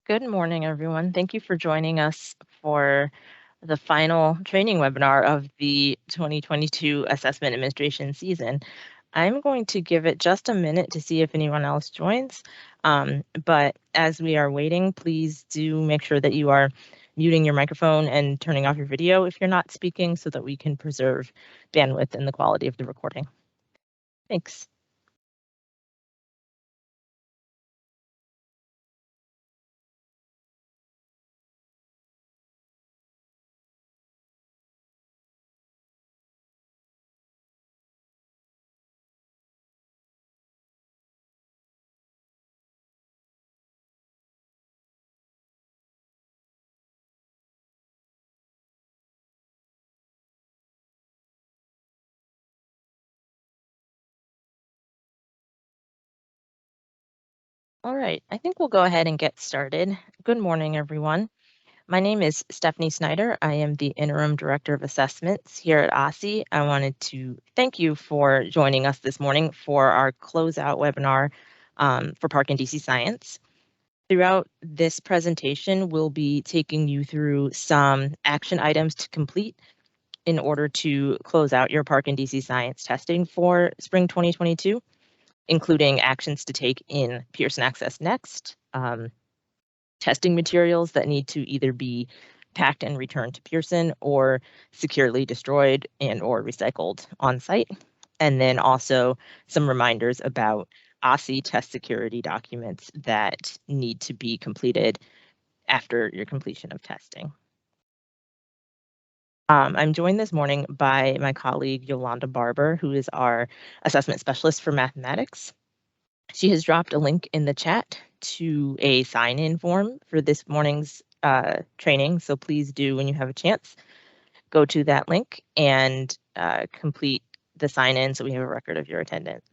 Good morning, everyone. Thank you for joining us for the final training webinar of the 2022 Assessment Administration season. I'm going to give it just a minute to see if anyone else joins, but as we are waiting, please do make sure that you are muting your microphone and turning off your video if you're not speaking so that we can preserve bandwidth and the quality of the recording. Thanks. All right, I think we'll go ahead and get started. Good morning, everyone. My name is Stephanie Snyder. I am the Interim Director of Assessments here at PARCC. I wanted to thank you for joining us this morning for our closeout webinar for PARCC and DC Science. Throughout this presentation, we'll be taking you through some action items to complete in order to close out your PARCC and DC Science testing for spring 2022, including actions to take in Pearson Access Next, testing materials that need to either be packed and returned to Pearson or securely destroyed and or recycled on site. And then also some reminders about OSCE test security documents that need to be completed after your completion of testing. I'm joined this morning by my colleague, Yolanda Barber, who is our assessment specialist for mathematics. She has dropped a link in the chat to a sign-in form for this morning's training. So please do, when you have a chance, go to that link and complete the sign-in so we have a record of your attendance.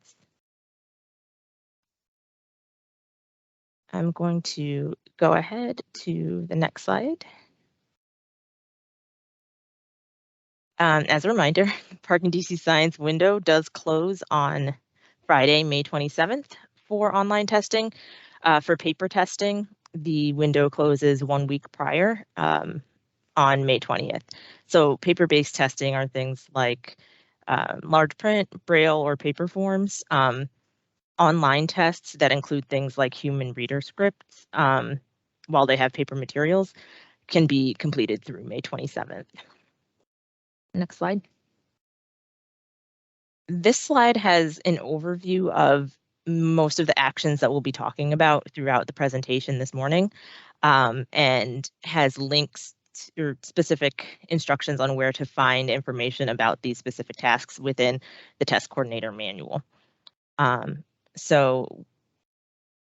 I'm going to go ahead to the next slide. As a reminder, PARCC and DC Science window does close on Friday, May 27th for online testing. For paper testing, the window closes 1 week prior on May 20th. So paper-based testing are things like large print, braille, or paper forms. Online tests that include things like human reader scripts, while they have paper materials, can be completed through May 27th. Next slide. This slide has an overview of most of the actions that we'll be talking about throughout the presentation this morning, and has links or specific instructions on where to find information about these specific tasks within the test coordinator manual. So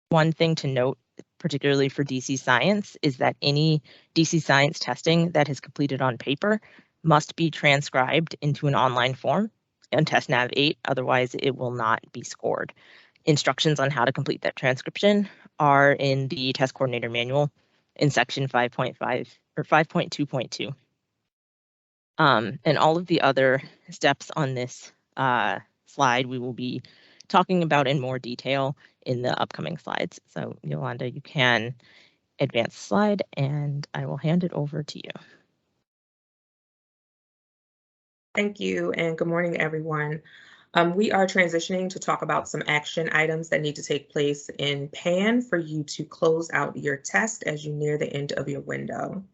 one thing to note, particularly for DC Science, is that any DC Science testing that is completed on paper must be transcribed into an online form on TestNav 8, otherwise it will not be scored. Instructions on how to complete that transcription are in the test coordinator manual in section 5.5 or 5.2.2. And all of the other steps on this slide we will be talking about in more detail in the upcoming slides. So Yolanda, you can advance the slide and I will hand it over to you. Thank you, and good morning, everyone. We are transitioning to talk about some action items that need to take place in PAN for you to close out your test as you near the end of your window.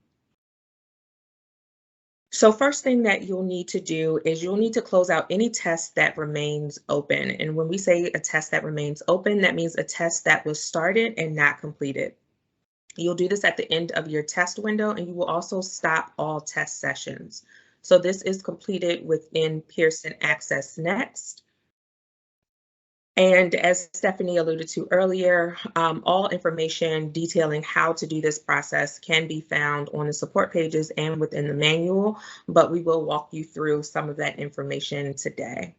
So first thing that you'll need to do is you'll need to close out any test that remains open. And when we say a test that remains open, that means a test that was started and not completed. You'll do this at the end of your test window, and you will also stop all test sessions. So this is completed within Pearson Access Next. And as Stephanie alluded to earlier, all information detailing how to do this process can be found on the support pages and within the manual, but we will walk you through some of that information today.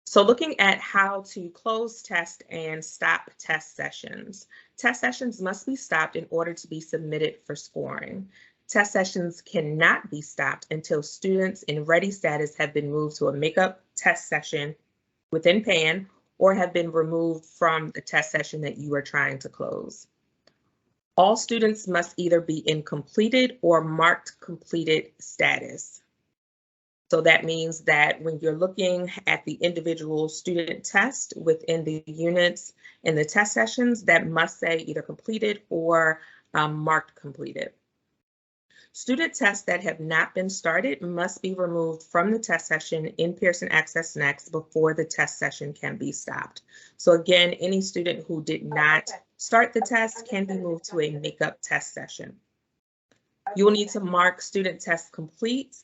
So looking at how to close test and stop test sessions. Test sessions must be stopped in order to be submitted for scoring. Test sessions cannot be stopped until students in ready status have been moved to a makeup test session within PAN or have been removed from the test session that you are trying to close. All students must either be in completed or marked completed status. So that means that when you're looking at the individual student test within the units in the test sessions, that must say either completed or marked completed. Student tests that have not been started must be removed from the test session in Pearson Access Next before the test session can be stopped. So again, any student who did not start the test can be moved to a makeup test session. You will need to mark student test complete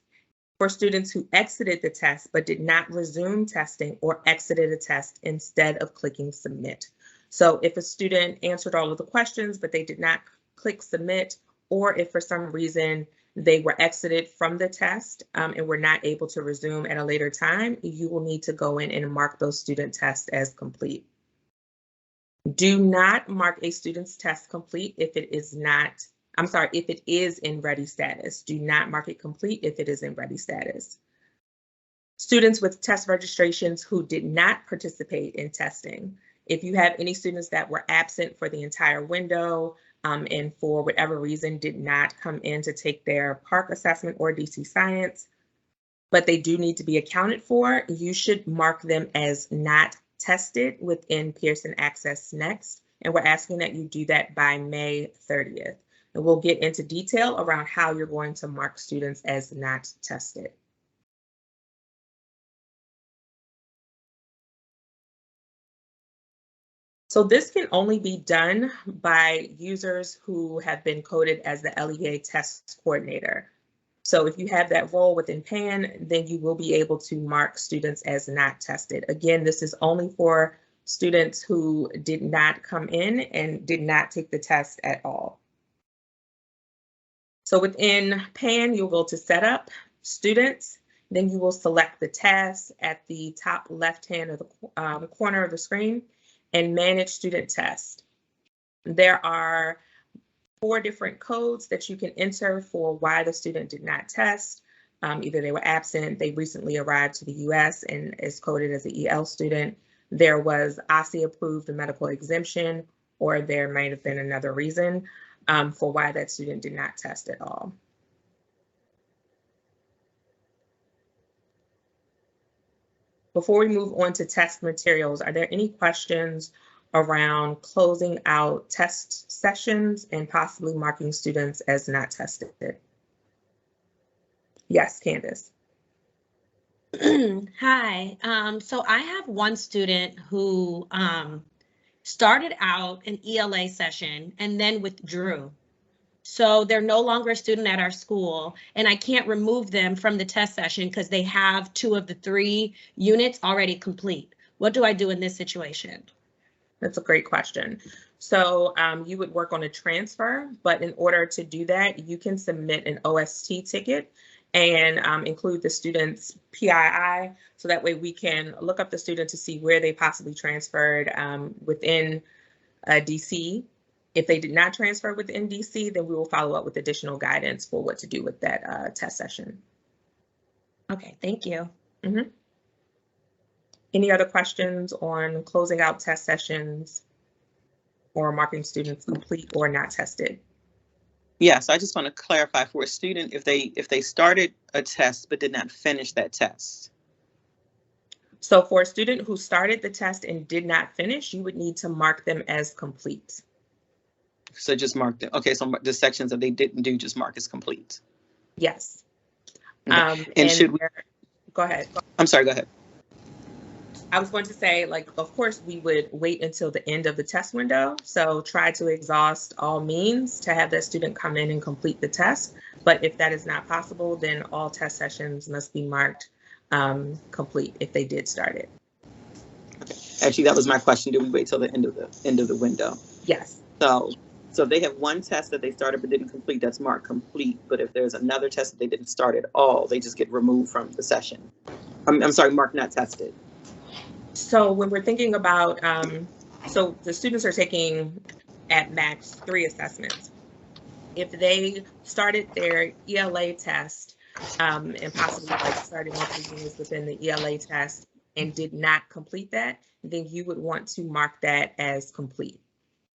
for students who exited the test but did not resume testing or exited a test instead of clicking submit. So if a student answered all of the questions but they did not click submit, or if for some reason they were exited from the test and were not able to resume at a later time, you will need to go in and mark those student tests as complete. Do not mark a student's test complete if it is not, if it is in ready status. Do not mark it complete if it is in ready status. Students with test registrations who did not participate in testing. If you have any students that were absent for the entire window, and for whatever reason did not come in to take their PARCC assessment or DC Science, but they do need to be accounted for, you should mark them as not tested within Pearson Access Next, and we're asking that you do that by May 30th. And we'll get into detail around how you're going to mark students as not tested. So this can only be done by users who have been coded as the LEA test coordinator. So if you have that role within PAN, then you will be able to mark students as not tested. Again, this is only for students who did not come in and did not take the test at all. So within PAN, you'll go to Setup, Students, then you will select the task at the top left-hand of the corner of the screen, and Manage Student Test. There are 4 different codes that you can enter for why the student did not test. Either they were absent, they recently arrived to the US and is coded as an EL student, there was OSSE approved a medical exemption, or there might have been another reason for why that student did not test at all. Before we move on to test materials, are there any questions around closing out test sessions and possibly marking students as not tested? Yes, Candace. Hi. So I have one student who started out an ELA session and then withdrew. So they're no longer a student at our school, and I can't remove them from the test session because they have 2 of the 3 units already complete. What do I do in this situation? That's a great question. So you would work on a transfer, but in order to do that, you can submit an OST ticket and include the student's PII, so that way we can look up the student to see where they possibly transferred within DC. If they did not transfer within DC, then we will follow up with additional guidance for what to do with that test session. Okay, thank you. Mm-hmm. Any other questions on closing out test sessions or marking students complete or not tested? Yes, I just want to clarify for a student if they started a test but did not finish that test. So for a student who started the test and did not finish, you would need to mark them as complete. So just mark them. Okay, so the sections that they didn't do, just mark as complete. Yes. Okay. And should we? Go ahead. I'm sorry, go ahead. I was going to say, like, of course, we would wait until the end of the test window. So try to exhaust all means to have that student come in and complete the test. But if that is not possible, then all test sessions must be marked complete if they did start it. Okay. Actually, that was my question. Do we wait till the end of the window? Yes. So if they have one test that they started but didn't complete, that's marked complete. But if there's another test that they didn't start at all, they just get removed from the session. I'm sorry, marked not tested. So when we're thinking about, so the students are taking at max 3 assessments. If they started their ELA test and possibly like started multiple units within the ELA test, and did not complete that, then you would want to mark that as complete.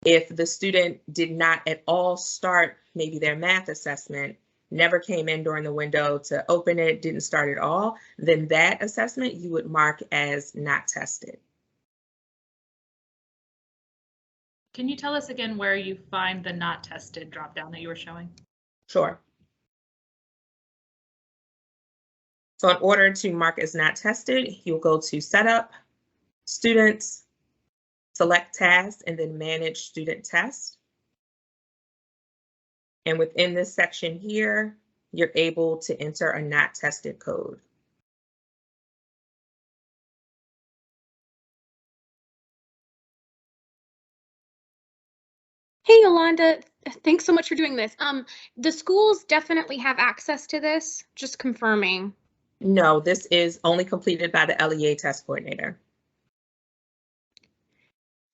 If the student did not at all start maybe their math assessment, never came in during the window to open it, didn't start at all, then that assessment you would mark as not tested. Can you tell us again where you find the not tested dropdown that you were showing? Sure. So in order to mark as not tested, you'll go to Setup, Students, select Tasks, and then Manage Student Test. And within this section here, you're able to enter a not tested code. Hey, Yolanda, thanks so much for doing this. The schools definitely have access to this, just confirming. No, this is only completed by the LEA test coordinator.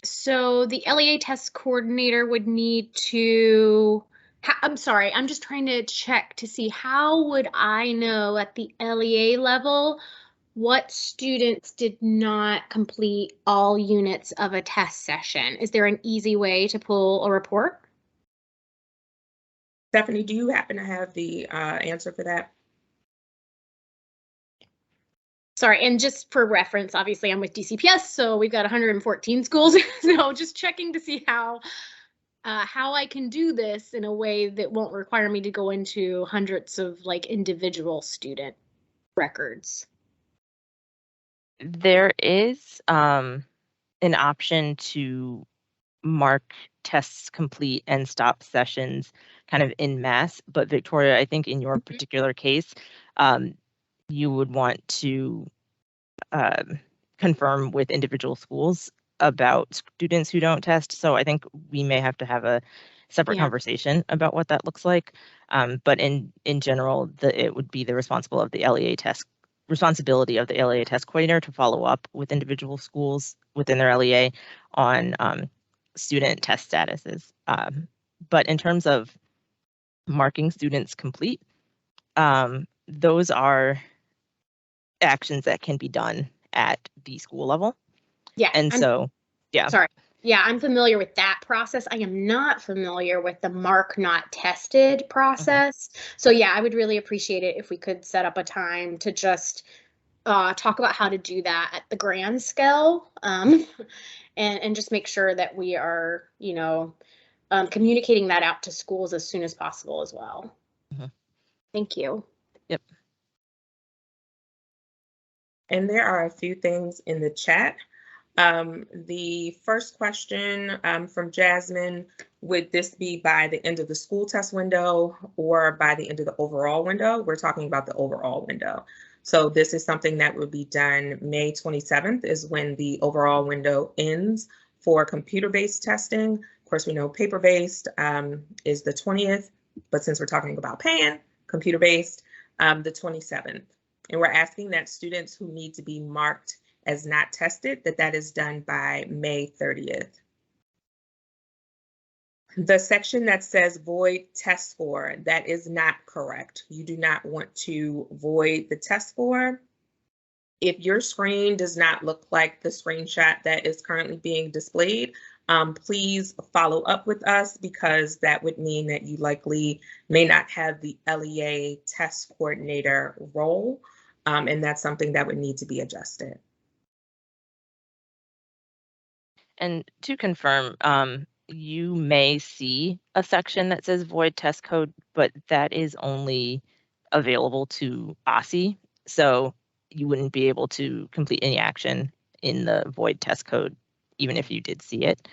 So the LEA test coordinator would need to, I'm sorry, I'm just trying to check to see how would I know at the LEA level what students did not complete all units of a test session? Is there an easy way to pull a report? Stephanie, do you happen to have the answer for that? Sorry, and just for reference, obviously I'm with DCPS, so we've got 114 schools. So just checking to see how I can do this in a way that won't require me to go into hundreds of like individual student records. There is an option to mark tests complete and stop sessions kind of en masse, but Victoria, I think in your particular case, you would want to confirm with individual schools about students who don't test. So I think we may have to have a separate conversation about what that looks like. But in general, it would be the responsibility of the LEA test coordinator to follow up with individual schools within their LEA on student test statuses. But in terms of marking students complete, those are actions that can be done at the school level. Yeah. And so, yeah. Sorry. Yeah, I'm familiar with that process. I am not familiar with the mark not tested process. So yeah, I would really appreciate it if we could set up a time to just talk about how to do that at the grand scale, and just make sure that we are, communicating that out to schools as soon as possible as well. Thank you. Yep. And there are a few things in the chat. The first question from Jasmine, would this be by the end of the school test window or by the end of the overall window? We're talking about the overall window. So this is something that will be done May 27th is when the overall window ends for computer-based testing. Of course, we know paper-based is the 20th, but since we're talking about paying computer-based, the 27th. And we're asking that students who need to be marked as not tested, that is done by May 30th. The section that says void test score, that is not correct. You do not want to void the test score. If your screen does not look like the screenshot that is currently being displayed, please follow up with us because that would mean that you likely may not have the LEA test coordinator role, and that's something that would need to be adjusted. And to confirm, you may see a section that says void test code, but that is only available to OSSI. So you wouldn't be able to complete any action in the void test code, even if you did see it.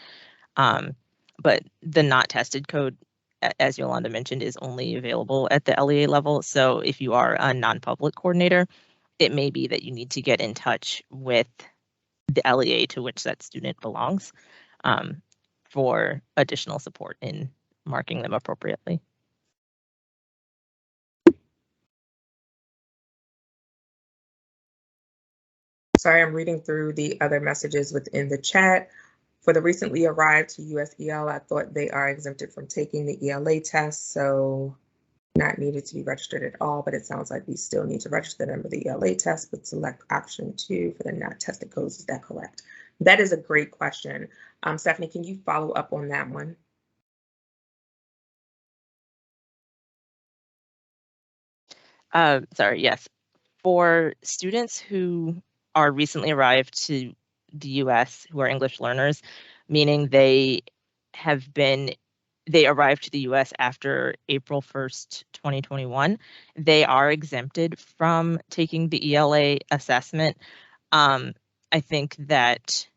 But the not tested code, as Yolanda mentioned, is only available at the LEA level. So if you are a non-public coordinator, it may be that you need to get in touch with the LEA to which that student belongs for additional support in marking them appropriately. Sorry, I'm reading through the other messages within the chat. For the recently arrived to USEL, I thought they are exempted from taking the ELA test. So not needed to be registered at all, but it sounds like we still need to register them for the ELA test, but select option 2 for the not tested codes. Is that correct? That is a great question. Stephanie, can you follow up on that one? Sorry, yes. For students who are recently arrived to the US who are English learners, meaning they arrived to the US after April 1st, 2021, they are exempted from taking the ELA assessment. I think that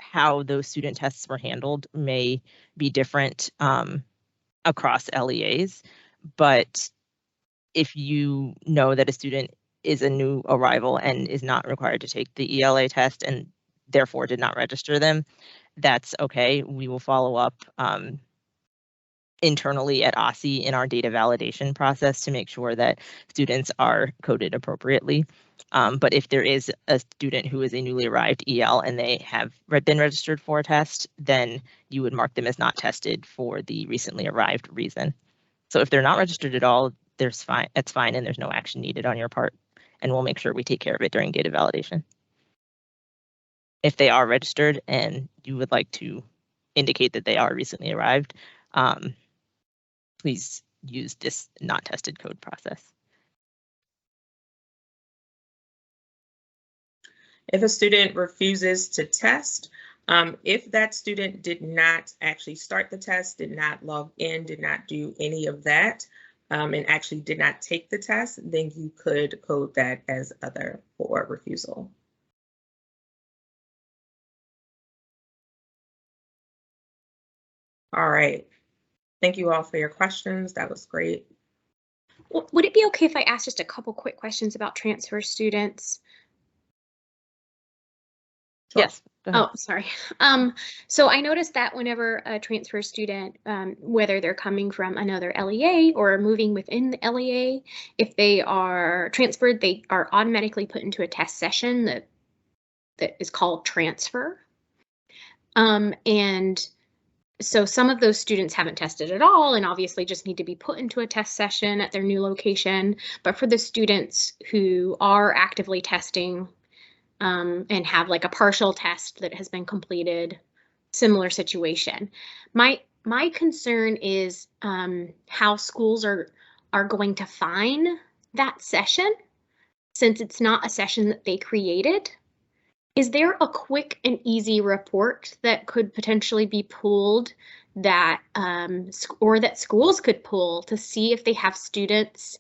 how those student tests were handled may be different across LEAs, but if you know that a student is a new arrival and is not required to take the ELA test and therefore did not register them, that's okay. We will follow up internally at OSSI in our data validation process to make sure that students are coded appropriately. But if there is a student who is a newly arrived EL and they have been registered for a test, then you would mark them as not tested for the recently arrived reason. So if they're not registered at all, it's fine, and there's no action needed on your part, and we'll make sure we take care of it during data validation. If they are registered and you would like to indicate that they are recently arrived, please use this not tested code process. If a student refuses to test, if that student did not actually start the test, did not log in, did not do any of that, and actually did not take the test, then you could code that as other for refusal. All right. Thank you all for your questions. That was great. Would it be okay if I asked just a couple quick questions about transfer students? Sure. Yes. Oh, sorry. So I noticed that whenever a transfer student, whether they're coming from another LEA or moving within the LEA, if they are transferred, they are automatically put into a test session that is called transfer. And so some of those students haven't tested at all and obviously just need to be put into a test session at their new location. But for the students who are actively testing and have like a partial test that has been completed, similar situation. My concern is how schools are going to find that session since it's not a session that they created. Is there a quick and easy report that could potentially be pulled that or that schools could pull to see if they have students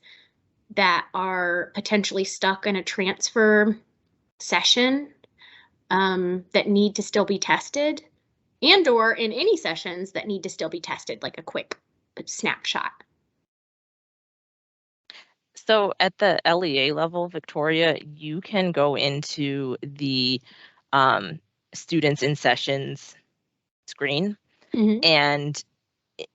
that are potentially stuck in a transfer session that need to still be tested, and or in any sessions that need to still be tested, like a quick snapshot? So at the LEA level, Victoria, you can go into the students in sessions screen, and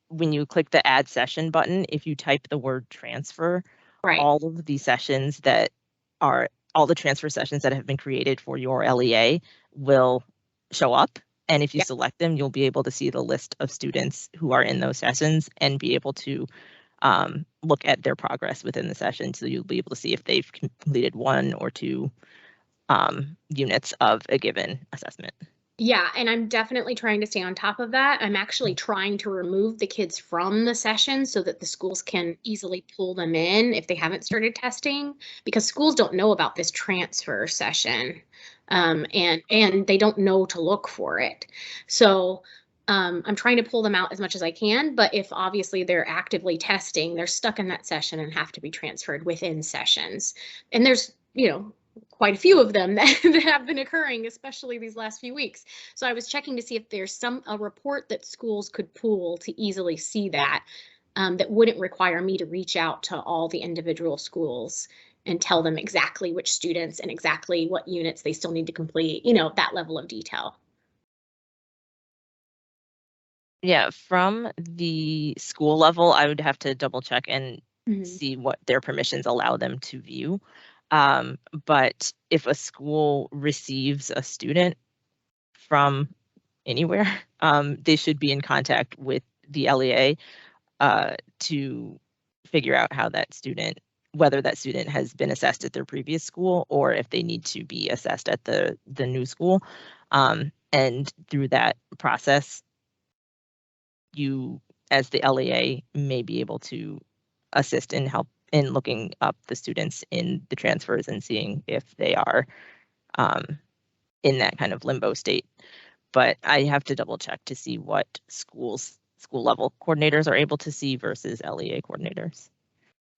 when you click the add session button, if you type the word transfer, all of the sessions that are all the transfer sessions that have been created for your LEA will show up. And if you select them, you'll be able to see the list of students who are in those sessions and be able to look at their progress within the session. So you'll be able to see if they've completed 1 or 2 units of a given assessment. Yeah, and I'm definitely trying to stay on top of that. I'm actually trying to remove the kids from the session so that the schools can easily pull them in if they haven't started testing, because schools don't know about this transfer session and they don't know to look for it. So I'm trying to pull them out as much as I can, but if obviously they're actively testing, they're stuck in that session and have to be transferred within sessions. And there's, quite a few of them that have been occurring, especially these last few weeks. So I was checking to see if there's a report that schools could pull to easily see that, that wouldn't require me to reach out to all the individual schools and tell them exactly which students and exactly what units they still need to complete, that level of detail. Yeah, from the school level, I would have to double check and see what their permissions allow them to view. But if a school receives a student from anywhere, they should be in contact with the LEA to figure out how that student, whether that student has been assessed at their previous school or if they need to be assessed at the new school. And through that process, you, as the LEA, may be able to assist in help in looking up the students in the transfers and seeing if they are in that kind of limbo state. But I have to double check to see what school level coordinators are able to see versus LEA coordinators.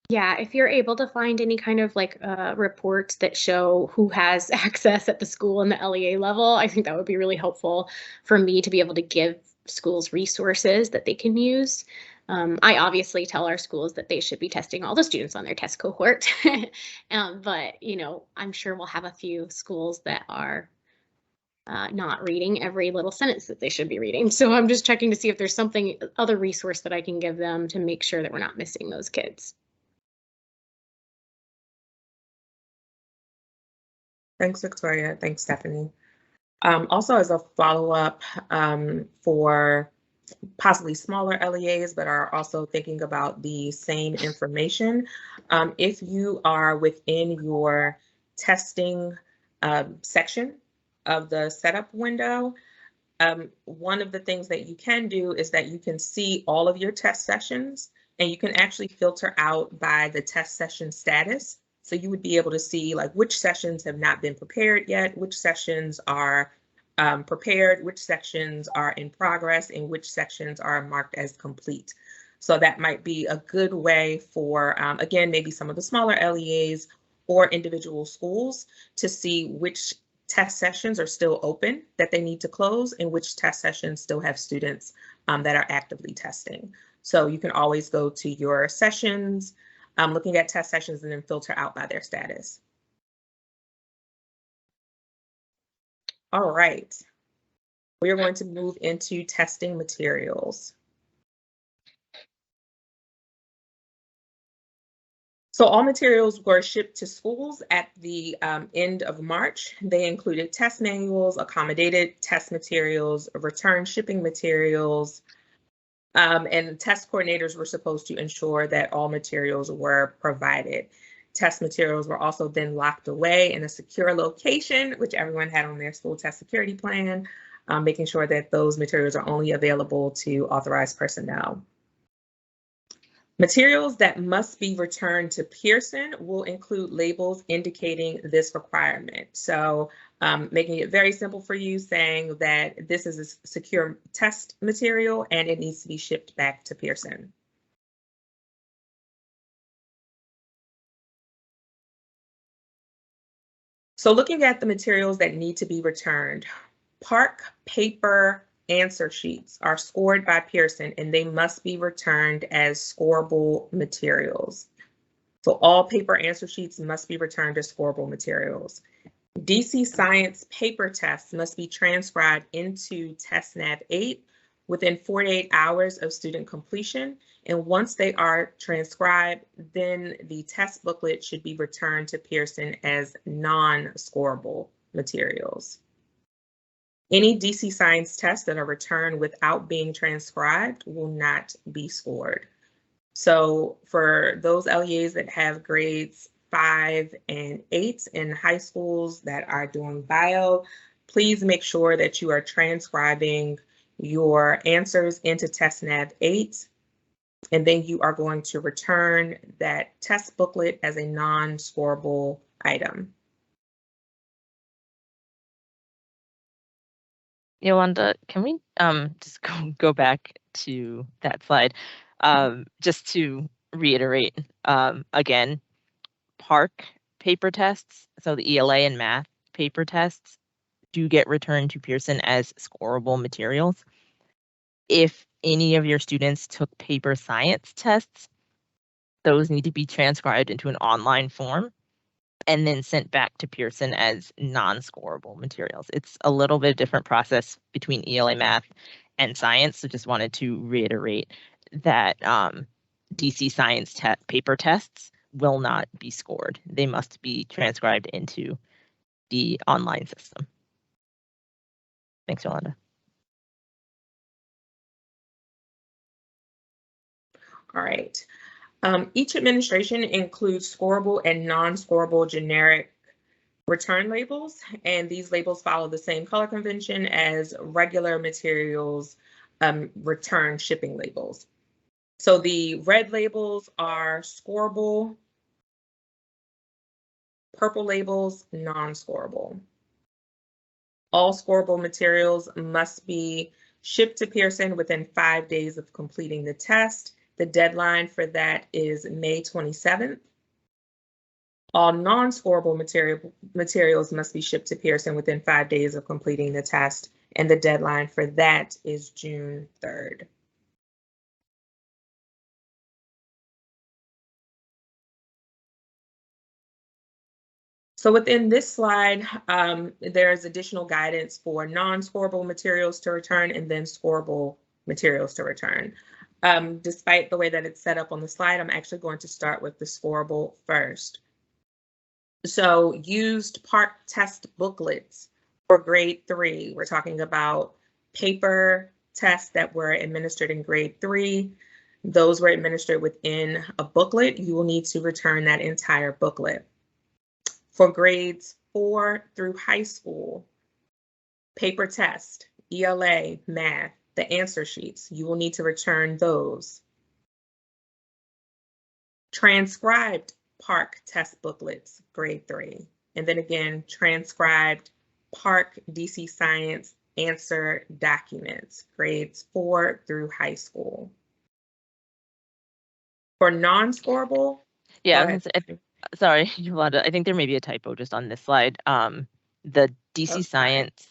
Yeah, if you're able to find any kind of like reports that show who has access at the school and the LEA level, I think that would be really helpful for me to be able to give schools resources that they can use. I obviously tell our schools that they should be testing all the students on their test cohort, but you know, I'm sure we'll have a few schools that are not reading every little sentence that they should be reading. So I'm just checking to see if there's something, other resource that I can give them to make sure that we're not missing those kids. Thanks, Victoria. Thanks, Stephanie. Also, as a follow-up for possibly smaller LEAs, but are also thinking about the same information, if you are within your testing section of the setup window, one of the things that you can do is that you can see all of your test sessions, and you can actually filter out by the test session status. So you would be able to see like which sessions have not been prepared yet, which sessions are prepared, which sections are in progress, and which sections are marked as complete. So that might be a good way for, again, maybe some of the smaller LEAs or individual schools to see which test sessions are still open that they need to close and which test sessions still have students that are actively testing. So you can always go to your sessions, looking at test sessions, and then filter out by their status. All right, we are going to move into testing materials. So all materials were shipped to schools at the end of March. They included test manuals, accommodated test materials, return shipping materials, and test coordinators were supposed to ensure that all materials were provided. Test materials were also then locked away in a secure location, which everyone had on their school test security plan, making sure that those materials are only available to authorized personnel. Materials that must be returned to Pearson will include labels indicating this requirement. So making it very simple for you, saying that this is a secure test material and it needs to be shipped back to Pearson. So looking at the materials that need to be returned, PARCC paper answer sheets are scored by Pearson and they must be returned as scorable materials. So all paper answer sheets must be returned as scorable materials. DC Science paper tests must be transcribed into TestNav 8 within 48 hours of student completion. And once they are transcribed, then the test booklet should be returned to Pearson as non-scorable materials. Any DC Science tests that are returned without being transcribed will not be scored. So for those LEAs that have grades 5 and 8 in high schools that are doing bio, please make sure that you are transcribing your answers into TestNav 8, and then you are going to return that test booklet as a non-scorable item. Yolanda, can we just go back to that slide? Just to reiterate, again, PARCC paper tests, so the ELA and math paper tests, do get returned to Pearson as scorable materials. If any of your students took paper science tests, those need to be transcribed into an online form and then sent back to Pearson as non-scorable materials. It's a little bit different process between ELA math and science. So just wanted to reiterate that DC science paper tests will not be scored. They must be transcribed into the online system. Thanks, Yolanda. All right. Each administration includes scorable and non-scorable generic return labels, and these labels follow the same color convention as regular materials return shipping labels. So the red labels are scorable, purple labels, non-scorable. All scorable materials must be shipped to Pearson within 5 days of completing the test. The deadline for that is May 27th. All non-scorable materials must be shipped to Pearson within 5 days of completing the test, and the deadline for that is June 3rd. So within this slide, there's additional guidance for non-scorable materials to return and then scorable materials to return. Despite the way that it's set up on the slide, I'm actually going to start with the scorable first. So used PARCC test booklets for grade 3. We're talking about paper tests that were administered in grade 3. Those were administered within a booklet. You will need to return that entire booklet. For grades 4 through high school, paper test, ELA, math, the answer sheets, you will need to return those. Transcribed PARCC test booklets, grade 3. And then again, transcribed PARCC DC Science answer documents, grades 4 through high school. For non-scorable, Yeah, sorry, Yolanda, I think there may be a typo just on this slide. The DC Science,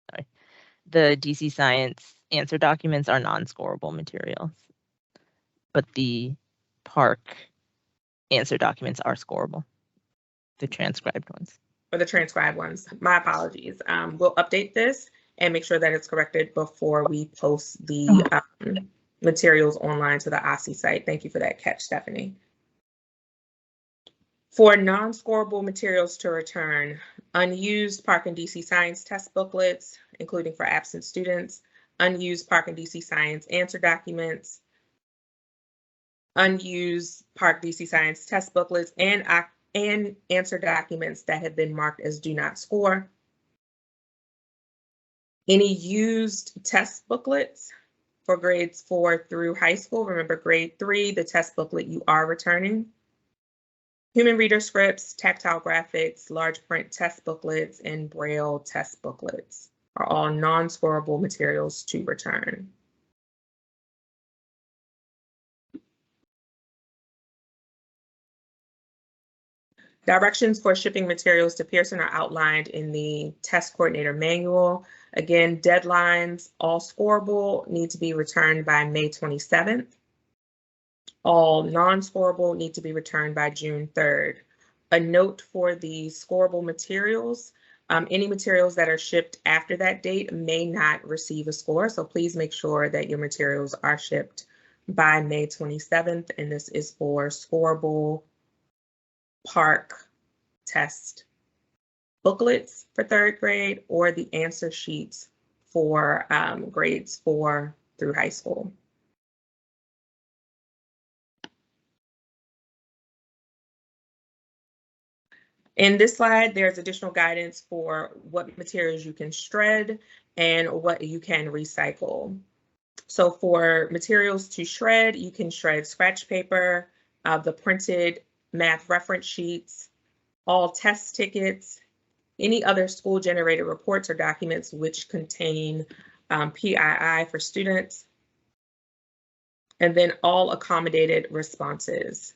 sorry, the DC Science answer documents are non-scorable materials, but the PARCC answer documents are scorable, the transcribed ones. For the transcribed ones, my apologies. We'll update this and make sure that it's corrected before we post the materials online to the OSSI site. Thank you for that catch, Stephanie. For non-scorable materials to return, unused PARCC and DC Science test booklets, including for absent students, unused PARCC and DC Science answer documents, unused PARCC DC Science test booklets, and answer documents that have been marked as do not score. Any used test booklets for grades 4 through high school. Remember, grade 3, the test booklet you are returning. Human reader scripts, tactile graphics, large print test booklets, and Braille test booklets are all non-scorable materials to return. Directions for shipping materials to Pearson are outlined in the test coordinator manual. Again, deadlines, all scorable need to be returned by May 27th. All non-scorable need to be returned by June 3rd. A note for the scorable materials, any materials that are shipped after that date may not receive a score, so please make sure that your materials are shipped by May 27th, and this is for scorable PARCC test booklets for 3rd grade or the answer sheets for grades 4 through high school. In this slide, there's additional guidance for what materials you can shred and what you can recycle. So for materials to shred, you can shred scratch paper, the printed math reference sheets, all test tickets, any other school-generated reports or documents which contain PII for students, and then all accommodated responses.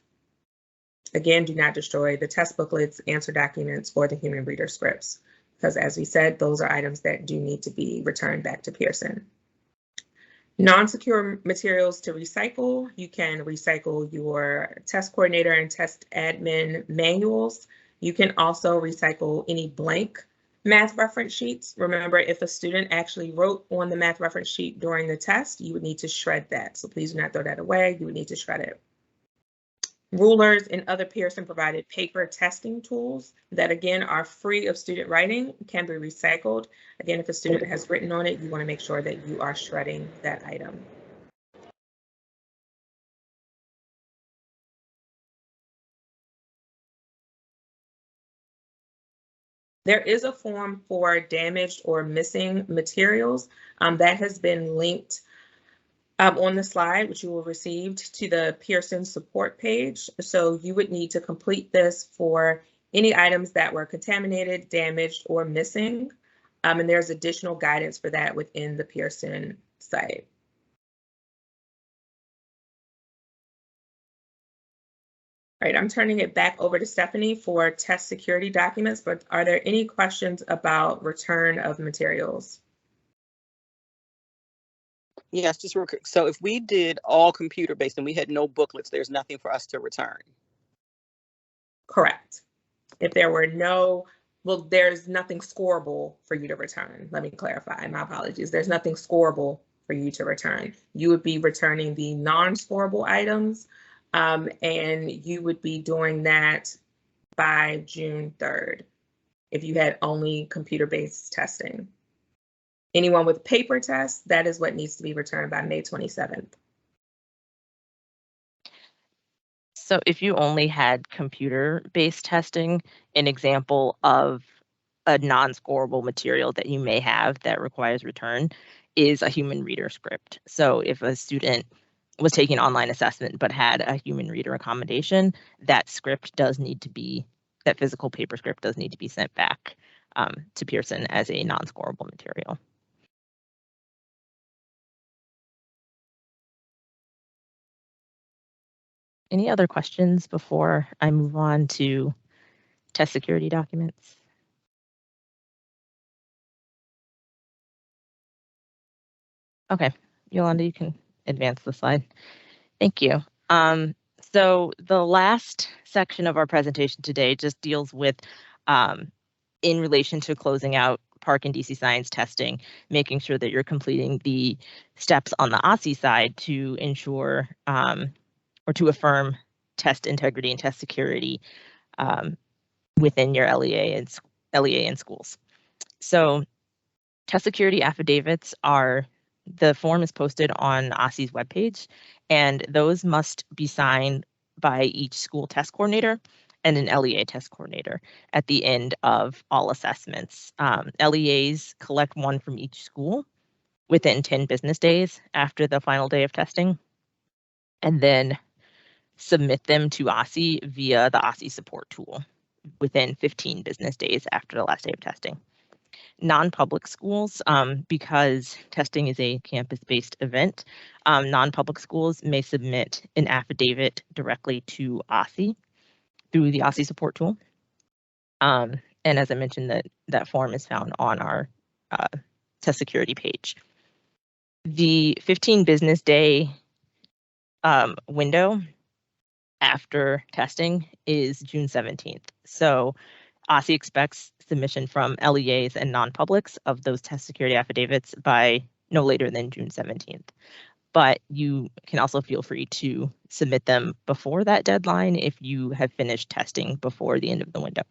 Again, do not destroy the test booklets, answer documents, or the human reader scripts, because as we said, those are items that do need to be returned back to Pearson. Non-secure materials to recycle, you can recycle your test coordinator and test admin manuals. You can also recycle any blank math reference sheets. Remember, if a student actually wrote on the math reference sheet during the test, you would need to shred that. So please do not throw that away, you would need to shred it. Rulers and other Pearson provided paper testing tools that again are free of student writing can be recycled. Again, if a student has written on it, you want to make sure that you are shredding that item. There is a form for damaged or missing materials that has been linked on the slide, which you will receive to the Pearson support page. So you would need to complete this for any items that were contaminated, damaged, or missing. And there's additional guidance for that within the Pearson site. All right, I'm turning it back over to Stephanie for test security documents, but are there any questions about return of materials? Yes, just real quick. So if we did all computer-based and we had no booklets, there's nothing for us to return. Correct. If there were no, well, there's nothing scorable for you to return. Let me clarify, my apologies. There's nothing scorable for you to return. You would be returning the non-scorable items, and you would be doing that by June 3rd if you had only computer-based testing. Anyone with paper tests, that is what needs to be returned by May 27th. So if you only had computer-based testing, an example of a non-scorable material that you may have that requires return is a human reader script. So if a student was taking online assessment but had a human reader accommodation, that script does need to be, that physical paper script does need to be sent back to Pearson as a non-scorable material. Any other questions before I move on to test security documents? Okay, Yolanda, you can advance the slide. Thank you. So the last section of our presentation today just deals with, in relation to closing out PARCC and DC science testing, making sure that you're completing the steps on the OSCE side to ensure or to affirm test integrity and test security within your LEA and schools. So test security affidavits are, the form is posted on OSCE's webpage, and those must be signed by each school test coordinator and an LEA test coordinator at the end of all assessments. LEAs collect one from each school within 10 business days after the final day of testing, and then submit them to OSCE via the OSCE support tool within 15 business days after the last day of testing. Non-public schools, because testing is a campus-based event, non-public schools may submit an affidavit directly to OSCE through the OSCE support tool. And as I mentioned, that form is found on our test security page. The 15 business day window after testing is June 17th. So OSCE expects submission from LEAs and non-publics of those test security affidavits by no later than June 17th. But you can also feel free to submit them before that deadline if you have finished testing before the end of the window.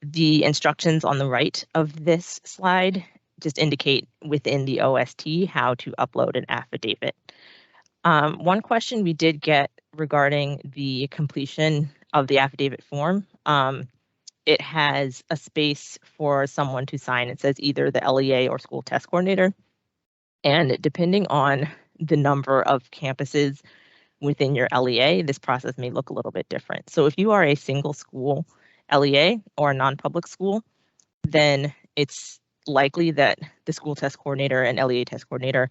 The instructions on the right of this slide just indicate within the OST how to upload an affidavit. One question we did get regarding the completion of the affidavit form, it has a space for someone to sign. It says either the LEA or school test coordinator. And depending on the number of campuses within your LEA, this process may look a little bit different. So if you are a single school LEA or a non-public school, then it's likely that the school test coordinator and LEA test coordinator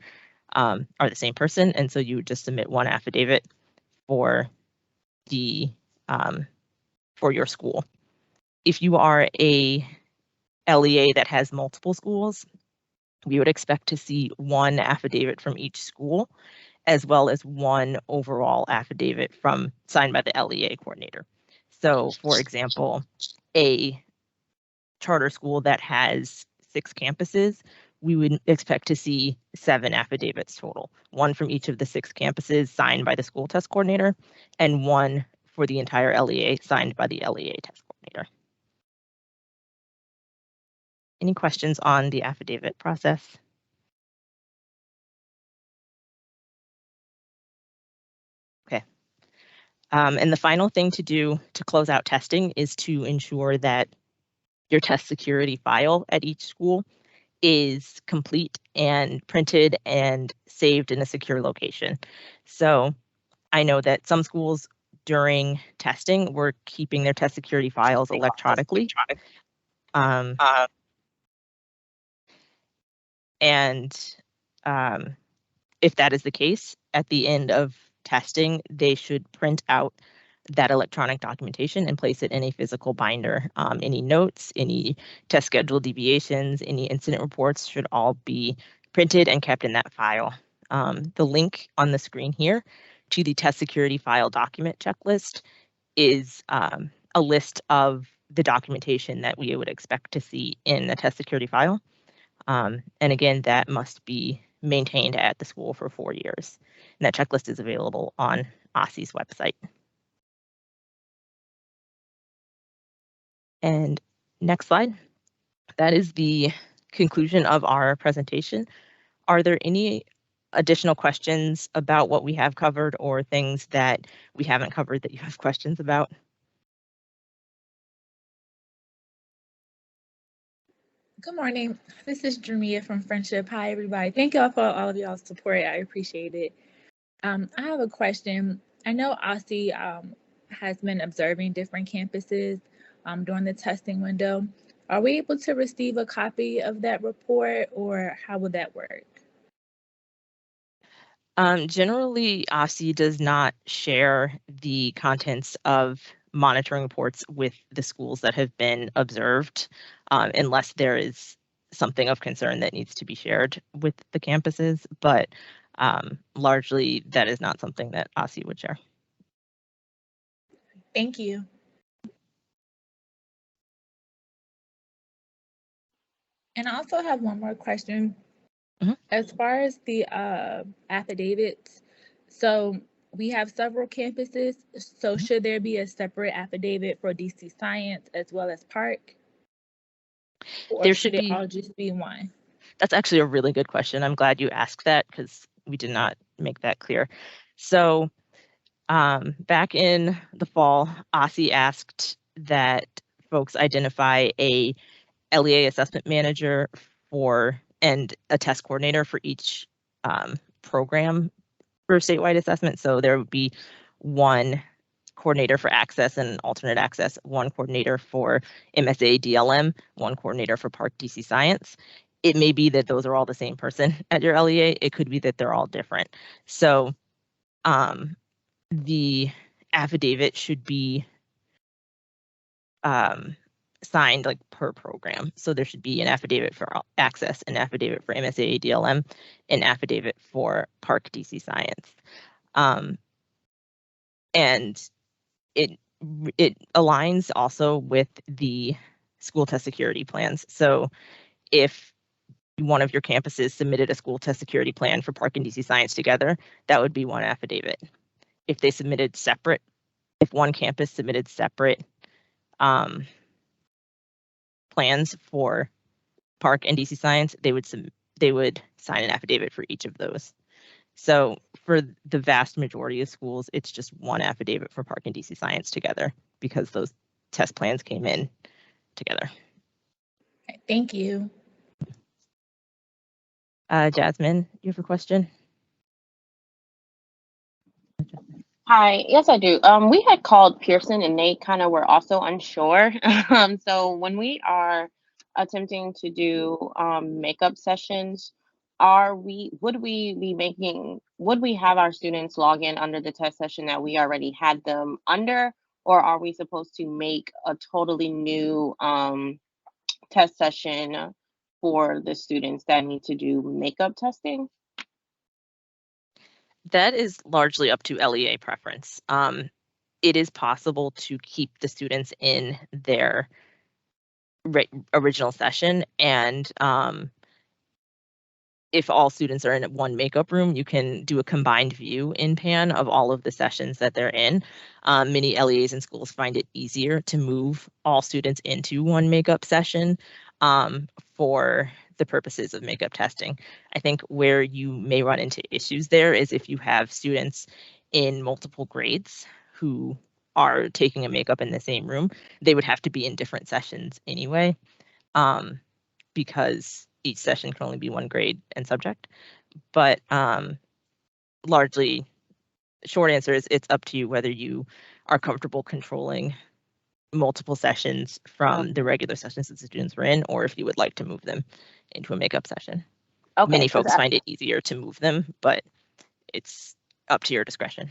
are the same person. And so you would just submit one affidavit for the for your school. If you are a LEA that has multiple schools, we would expect to see one affidavit from each school, as well as one overall affidavit signed by the LEA coordinator. So, for example, a charter school that has 6 campuses, we would expect to see 7 affidavits total, one from each of the 6 campuses signed by the school test coordinator, and one for the entire LEA signed by the LEA test coordinator. Any questions on the affidavit process? Okay. And the final thing to do to close out testing is to ensure that your test security file at each school is complete and printed and saved in a secure location. So I know that some schools during testing were keeping their test security files electronically. Um, and if that is the case, at the end of testing, they should print out that electronic documentation and place it in a physical binder. Any notes, any test schedule deviations, any incident reports should all be printed and kept in that file. The link on the screen here to the test security file document checklist is a list of the documentation that we would expect to see in the test security file. And again, that must be maintained at the school for 4 years. And that checklist is available on OSSI's website. And next slide. That is the conclusion of our presentation. Are there any additional questions about what we have covered or things that we haven't covered that you have questions about? Good morning. This is Jermia from Friendship. Hi, everybody. Thank y'all for all of y'all's support. I appreciate it. I have a question. I know OSSI has been observing different campuses during the testing window. Are we able to receive a copy of that report, or how would that work? Generally, OSSI does not share the contents of monitoring reports with the schools that have been observed, unless there is something of concern that needs to be shared with the campuses. But largely, that is not something that OSSI would share. Thank you. And I also have one more question. As far as the affidavits, so we have several campuses, so should there be a separate affidavit for DC Science as well as PARCC? Or There should should it be. all just be one? That's actually a really good question. I'm glad you asked that because we did not make that clear. So back in the fall, OSSI asked that folks identify a LEA assessment manager and a test coordinator for each program for statewide assessment. So there would be one coordinator for access and alternate access, one coordinator for MSA DLM, one coordinator for PARCC DC Science. It may be that those are all the same person at your LEA. It could be that they're all different. So the affidavit should be signed like per program. So there should be an affidavit for access, an affidavit for MSA DLM, an affidavit for PARCC DC Science. And it aligns also with the school test security plans. So if one of your campuses submitted a school test security plan for PARCC and DC Science together, that would be one affidavit. If they submitted separate, if one campus submitted separate plans for PARCC and DC Science, they would sign an affidavit for each of those. So for the vast majority of schools, it's just one affidavit for PARCC and DC Science together because those test plans came in together. Thank you. Jasmine, you have a question? Hi, yes, I do. We had called Pearson and they kind of were also unsure. So when we are attempting to do makeup sessions, would we have our students log in under the test session that we already had them under, or are we supposed to make a totally new test session for the students that need to do makeup testing? That is largely up to LEA preference. It is possible to keep the students in their original session, and if all students are in one makeup room, you can do a combined view in PAN of all of the sessions that they're in. Many LEAs and schools find it easier to move all students into one makeup session for the purposes of makeup testing. I think where you may run into issues there is if you have students in multiple grades who are taking a makeup in the same room, they would have to be in different sessions anyway, because each session can only be one grade and subject. But largely, short answer is it's up to you whether you are comfortable controlling multiple sessions from the regular sessions that the students were in, or if you would like to move them into a makeup session. Okay, Many folks find it easier to move them, but it's up to your discretion.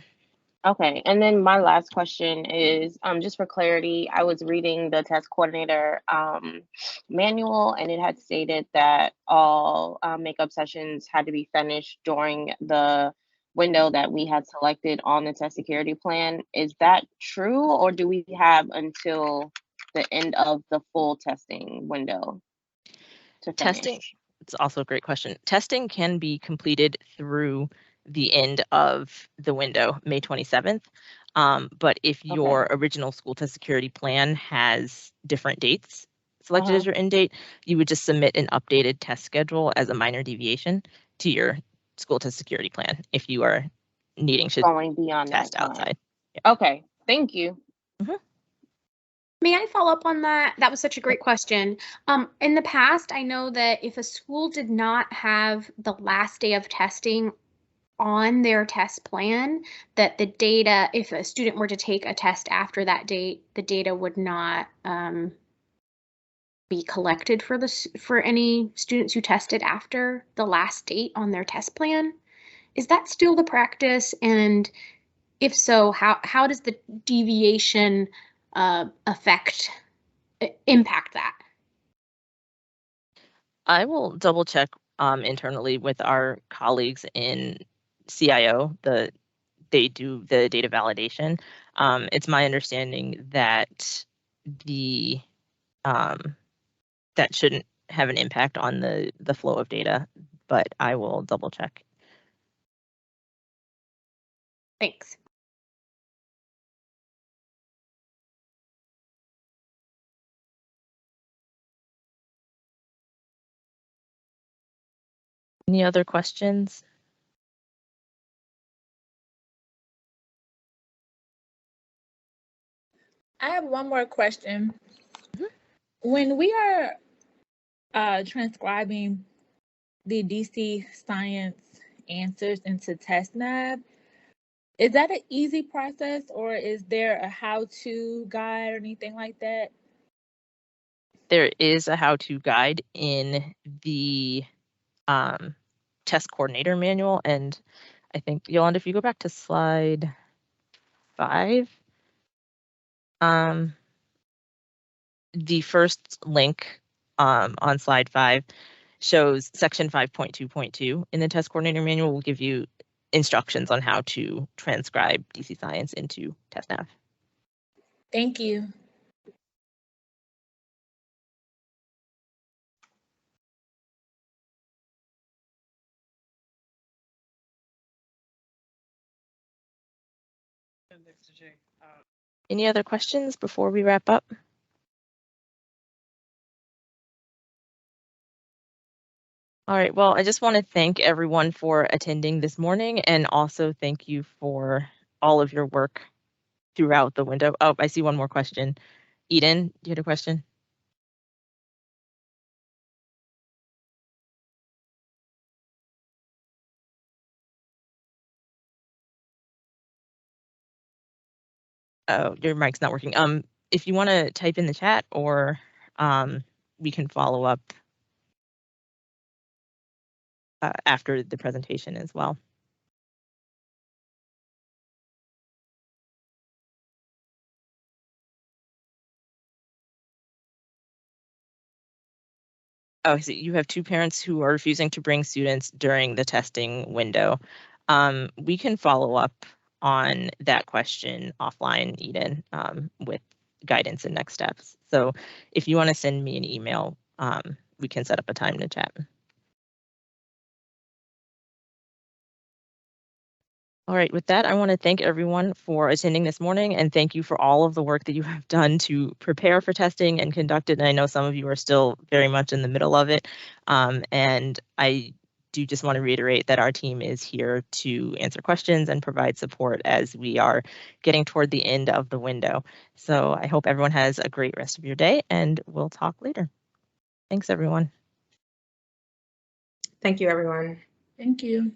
Okay, and then my last question is just for clarity. I was reading the test coordinator manual, and it had stated that all makeup sessions had to be finished during the window that we had selected on the test security plan. Is that true, or do we have until the end of the full testing window to finish? Testing, it's also a great question. Testing can be completed through the end of the window, May 27th. But if your original school test security plan has different dates selected as your end date, you would just submit an updated test schedule as a minor deviation to your school test security plan if you are needing to going beyond test that time. outside. Yeah. Okay, thank you. May I follow up on that? That was such a great question. In the past, I know that if a school did not have the last day of testing on their test plan, that the data, if a student were to take a test after that date, the data would not be collected for any students who tested after the last date on their test plan. Is that still the practice? And if so, how does the deviation impact that? I will double check internally with our colleagues in CIO. They do the data validation. It's my understanding that that shouldn't have an impact on the flow of data, but I will double check. Thanks. Any other questions? I have one more question. When we are transcribing the DC Science answers into TestNav, is that an easy process, or is there a how-to guide or anything like that? There is a how-to guide in the test coordinator manual, and I think, Yolanda, if you go back to slide 5, the first link on slide 5 shows section 5.2.2 in the test coordinator manual will give you instructions on how to transcribe DC Science into TestNav. Thank you. Any other questions before we wrap up? All right, well, I just want to thank everyone for attending this morning, and also thank you for all of your work throughout the window. Oh, I see one more question. Eden, you had a question? Oh, your mic's not working. If you want to type in the chat, or we can follow up after the presentation as well. Oh, so you have 2 parents who are refusing to bring students during the testing window. We can follow up on that question offline, Eden, with guidance and next steps. So if you want to send me an email, we can set up a time to chat. All right, with that, I want to thank everyone for attending this morning, and thank you for all of the work that you have done to prepare for testing and conduct it. And I know some of you are still very much in the middle of it. And I do just want to reiterate that our team is here to answer questions and provide support as we are getting toward the end of the window. So I hope everyone has a great rest of your day, and we'll talk later. Thanks, everyone. Thank you, everyone. Thank you.